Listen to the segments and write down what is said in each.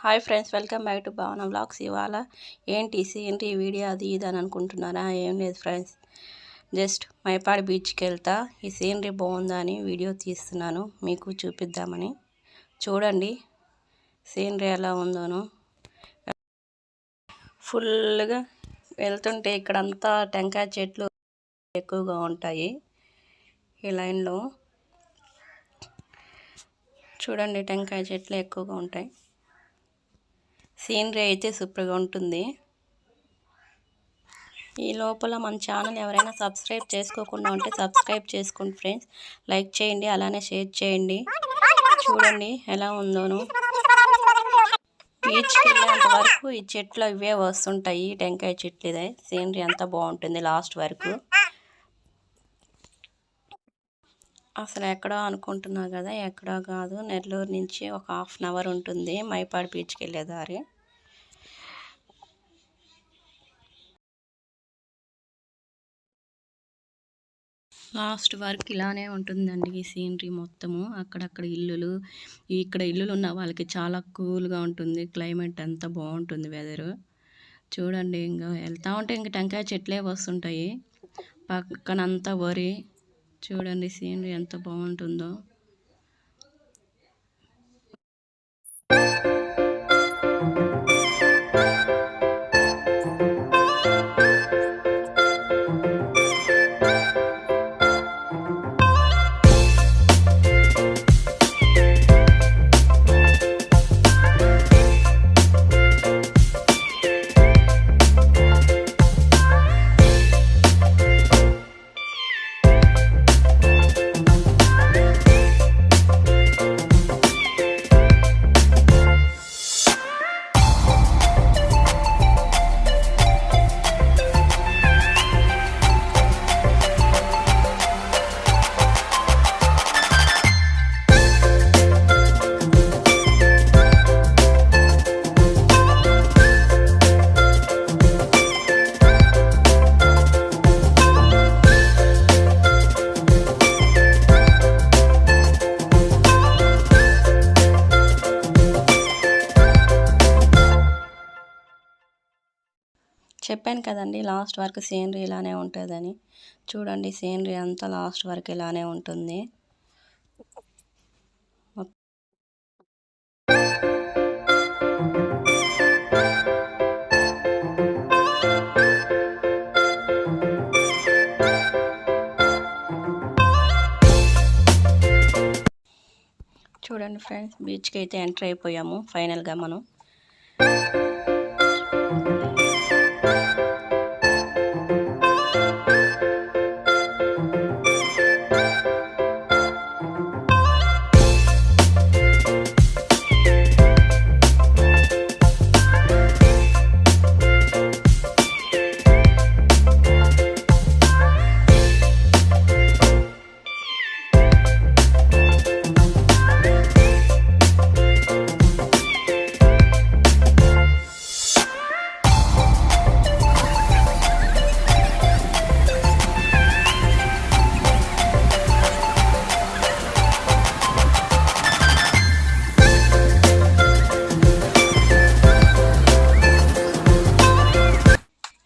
Hi friends, welcome back to భావన vlogs. ఇవాళ ఏంటి వీడియో అది ఇది అని అనుకుంటున్నారా? ఏం లేదు ఫ్రెండ్స్, జస్ట్ మైపాడు బీచ్కి వెళ్తా ఈ సీనరీ బాగుందా అని వీడియో తీస్తున్నాను, మీకు చూపిద్దామని. చూడండి సీనరీ ఎలా ఉందోను. ఫుల్గా వెళ్తుంటే ఇక్కడంతా టెంకాయ చెట్లు ఎక్కువగా ఉంటాయి. ఈ లైన్లో చూడండి, టెంకాయ చెట్లు ఎక్కువగా ఉంటాయి. సీనరీ అయితే సూపర్గా ఉంటుంది. ఈ లోపల మన ఛానల్ ఎవరైనా సబ్స్క్రైబ్ చేసుకోకుండా ఉంటే సబ్స్క్రైబ్ చేసుకోండి ఫ్రెండ్స్. లైక్ చేయండి, అలానే షేర్ చేయండి. చూడండి ఎలా ఉందోను. బీచ్కి వెళ్ళేంత వరకు ఈ చెట్లు ఇవే వస్తుంటాయి, టెంకాయ చెట్లు. ఇదే సీనరీ అంతా బాగుంటుంది లాస్ట్ వరకు. అసలు ఎక్కడో అనుకుంటున్నా కదా, ఎక్కడో కాదు, నెల్లూరు నుంచి ఒక 1/2 అవర్ ఉంటుంది మైపాడు బీచ్కి వెళ్ళే దారి. లాస్ట్ వరకు ఇలానే ఉంటుందండి ఈ సీనరీ మొత్తము. అక్కడక్కడ ఇల్లులు, ఇక్కడ ఇల్లులు ఉన్న వాళ్ళకి చాలా కూల్గా ఉంటుంది. క్లైమేట్ అంతా బాగుంటుంది, వెదరు. చూడండి, ఇంకా వెళ్తూ ఉంటే ఇంక టెంకాయ చెట్లే వస్తుంటాయి, పక్కనంతా వరి. చూడండి సీనరీ ఎంత బాగుంటుందో. చెప్పాను కదండి, లాస్ట్ వరకు సీనరీ ఇలానే ఉంటుందని. చూడండి సీనరీ అంతా లాస్ట్ వరకు ఇలానే ఉంటుంది. చూడండి ఫ్రెండ్స్, బీచ్కి అయితే ఎంటర్ అయిపోయాము ఫైనల్గా మనం.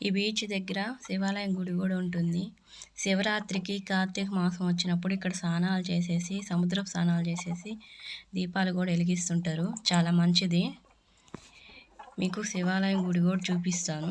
ఈ బీచ్ దగ్గర శివాలయం గుడి కూడా ఉంటుంది. శివరాత్రికి కార్తీక మాసం వచ్చినప్పుడు ఇక్కడ స్నానాలు చేసేసి, సముద్రపు స్నానాలు చేసేసి దీపాలు కూడా వెలిగిస్తుంటారు. చాలా మంచిది. మీకు శివాలయం గుడి కూడా చూపిస్తాను.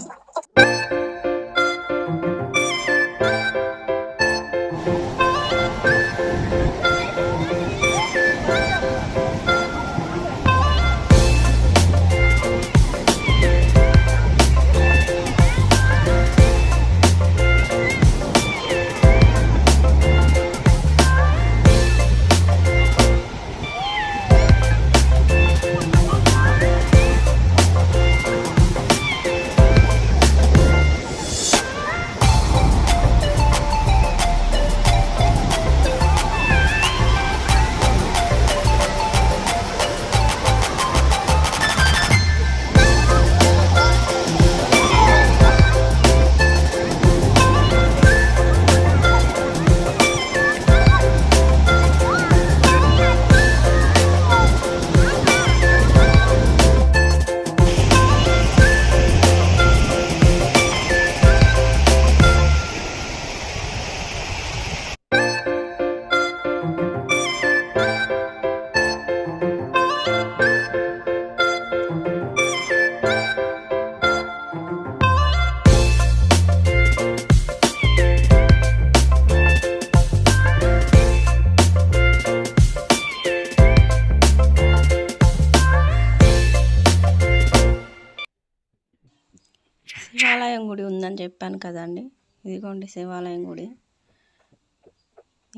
శివాలయం గుడి ఉందని చెప్పాను కదండి. ఇదిగోండి శివాలయం గుడి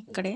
ఇక్కడే.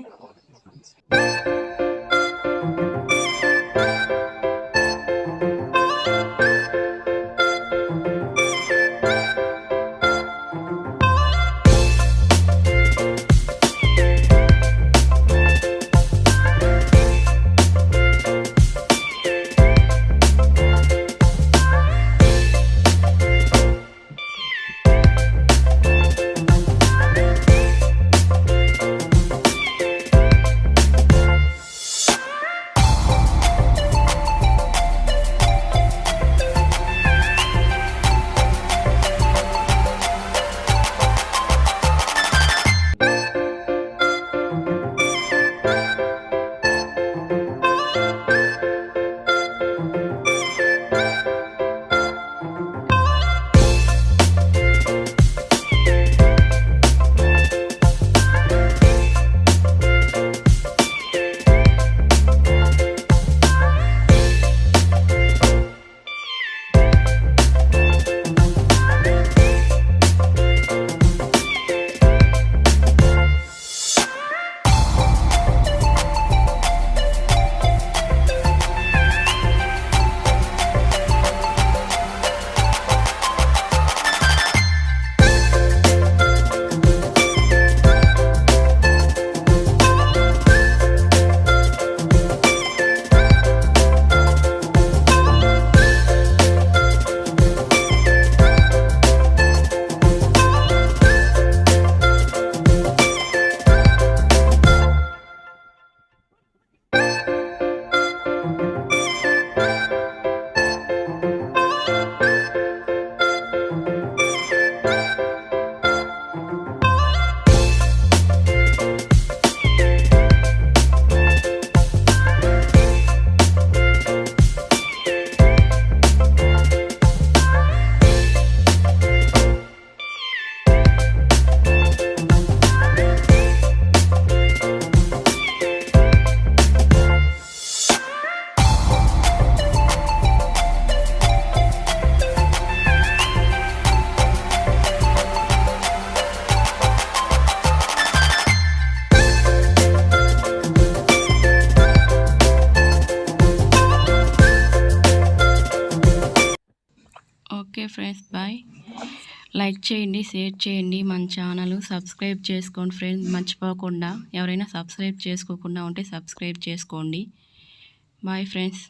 Okay friends, bye. లైక్ చేయండి, షేర్ చేయండి, మన ఛానల్ సబ్స్క్రైబ్ చేసుకోండి ఫ్రెండ్స్, మర్చిపోకుండా. ఎవరైనా సబ్స్క్రైబ్ చేసుకోకుండా ఉంటే సబ్స్క్రైబ్ చేసుకోండి. Bye friends.